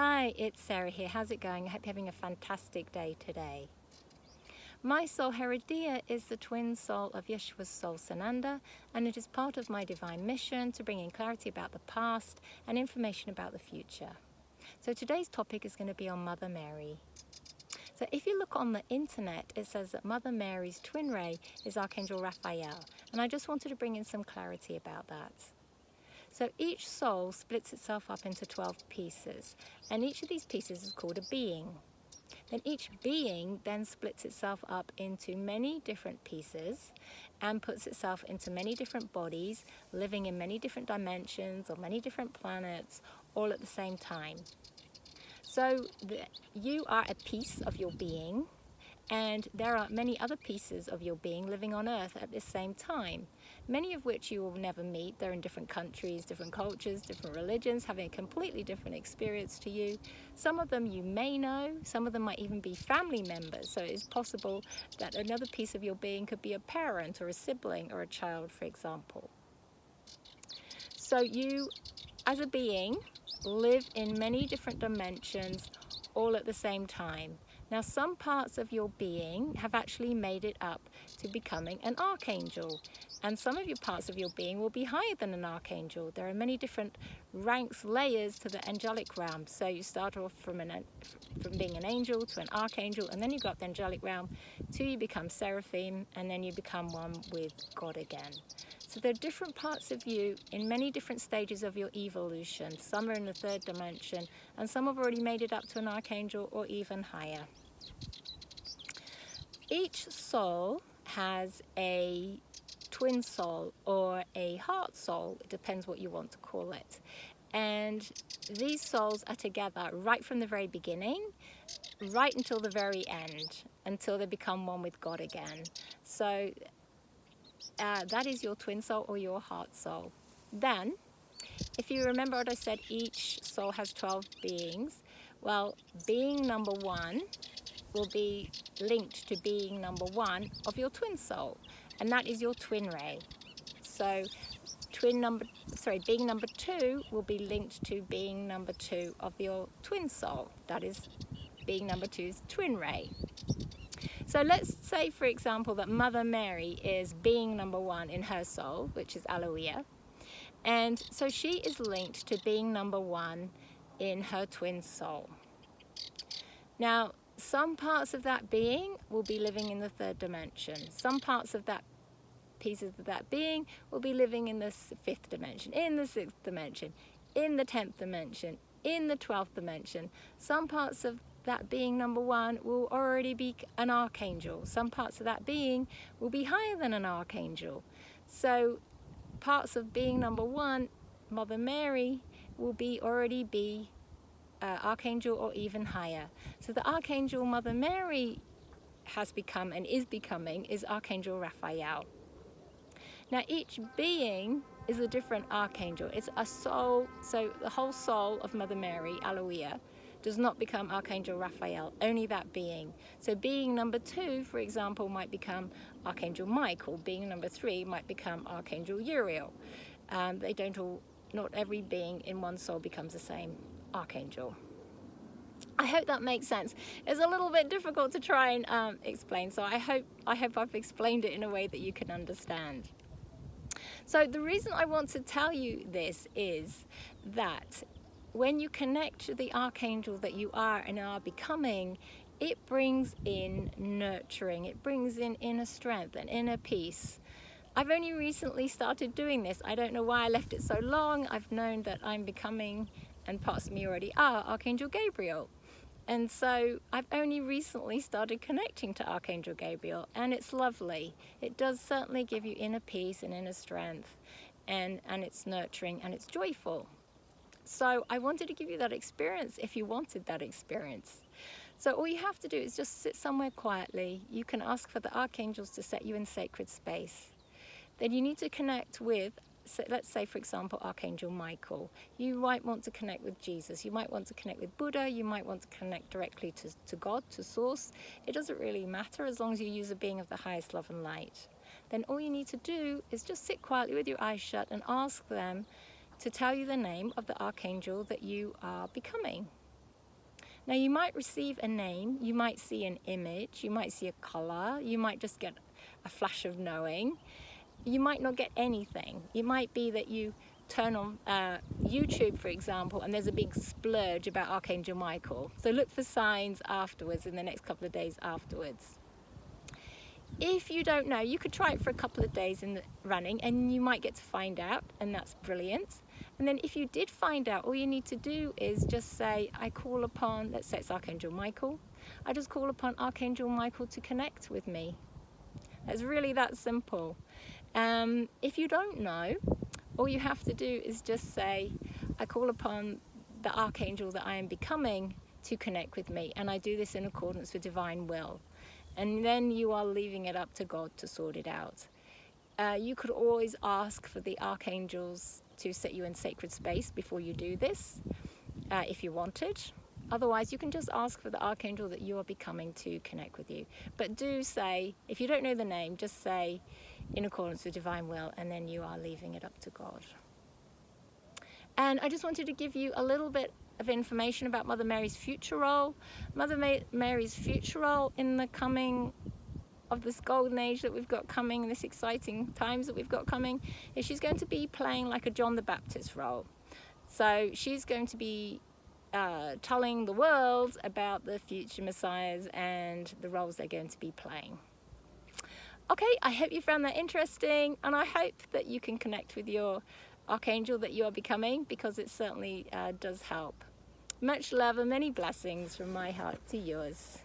Hi, it's Sarah here. How's it going? I hope you're having a fantastic day today. My soul Heredia is the twin soul of Yeshua's soul Sananda, and it is part of my divine mission to bring in clarity about the past and information about the future. So today's topic is going to be on Mother Mary. So if you look on the internet, it says that Mother Mary's twin ray is Archangel Raphael, and I just wanted to bring in some clarity about that. So each soul splits itself up into 12 pieces, and each of these pieces is called a being. Then each being then splits itself up into many different pieces and puts itself into many different bodies, living in many different dimensions or many different planets, all at the same time. So you are a piece of your being, and there are many other pieces of your being living on Earth at the same time, many of which you will never meet. They're in different countries, different cultures, different religions, having a completely different experience to you. Some of them you may know, some of them might even be family members. So it's possible that another piece of your being could be a parent or a sibling or a child, for example. So you, as a being, live in many different dimensions all at the same time. Now, some parts of your being have actually made it up to becoming an archangel, and some of your parts of your being will be higher than an archangel. There are many different ranks, layers to the angelic realm. So you start off from being an angel to an archangel, and then you go up the angelic realm till you become seraphim, and then you become one with God again. So there are different parts of you in many different stages of your evolution. Some are in the third dimension, and some have already made it up to an archangel or even higher. Each soul has a twin soul or a heart soul. It depends what you want to call it. And these souls are together right from the very beginning, right until the very end, until they become one with God again. So that is your twin soul or your heart soul. Then, if you remember what I said, each soul has 12 beings. Well, being number one will be linked to being number one of your twin soul, and that is your twin ray. So being number two will be linked to being number two of your twin soul. That is being number two's twin ray. So let's say, for example, that Mother Mary is being number one in her soul, which is Aloia. And so she is linked to being number one in her twin soul. Now, some parts of that being will be living in the third dimension. Some parts of that pieces of that being will be living in the fifth dimension, in the sixth dimension, in the 10th dimension, in the 12th dimension. Some parts of that being number one will already be an archangel. Some parts of that being will be higher than an archangel. So parts of being number one, Mother Mary, will already be archangel or even higher. So the archangel Mother Mary has become and is becoming is Archangel Raphael. Now each being is a different archangel. It's a soul, so the whole soul of Mother Mary, Aloia, does not become Archangel Raphael, only that being. So being number two, for example, might become Archangel Michael. Being number three might become Archangel Uriel. Not every being in one soul becomes the same archangel. I hope that makes sense. It's a little bit difficult to try and explain, so I hope I've explained it in a way that you can understand. So the reason I want to tell you this is that when you connect to the archangel that you are and are becoming, it brings in nurturing, it brings in inner strength and inner peace. I've only recently started doing this. I don't know why I left it so long. I've known that I'm becoming, and parts of me already are, Archangel Gabriel. And so I've only recently started connecting to Archangel Gabriel, and it's lovely. It does certainly give you inner peace and inner strength, and it's nurturing and it's joyful. So I wanted to give you that experience if you wanted that experience. So all you have to do is just sit somewhere quietly. You can ask for the archangels to set you in sacred space. Then you need to connect with, let's say, for example, Archangel Michael. You might want to connect with Jesus. You might want to connect with Buddha. You might want to connect directly to God, to Source. It doesn't really matter as long as you use a being of the highest love and light. Then all you need to do is just sit quietly with your eyes shut and ask them to tell you the name of the archangel that you are becoming. Now you might receive a name, you might see an image, you might see a color, you might just get a flash of knowing. You might not get anything. It might be that you turn on YouTube, for example, and there's a big splurge about Archangel Michael. So look for signs afterwards, in the next couple of days afterwards. If you don't know, you could try it for a couple of days in the running and you might get to find out, and that's brilliant. And then if you did find out, all you need to do is just say, I call upon, let's say it's Archangel Michael, I just call upon Archangel Michael to connect with me. It's really that simple. If you don't know, all you have to do is just say, I call upon the Archangel that I am becoming to connect with me, and I do this in accordance with divine will. And then you are leaving it up to God to sort it out. You could always ask for the archangels to set you in sacred space before you do this, if you wanted. Otherwise, you can just ask for the archangel that you are becoming to connect with you. But do say, if you don't know the name, just say in accordance with divine will, and then you are leaving it up to God. And I just wanted to give you a little bit of information about Mother Mary's future role. Mother Mary's future role in the coming of this golden age that we've got coming, this exciting times that we've got coming, is she's going to be playing like a John the Baptist role. So she's going to be telling the world about the future messiahs and the roles they're going to be playing. Okay, I hope you found that interesting, and I hope that you can connect with your archangel that you are becoming, because it certainly does help. Much love and many blessings from my heart to yours.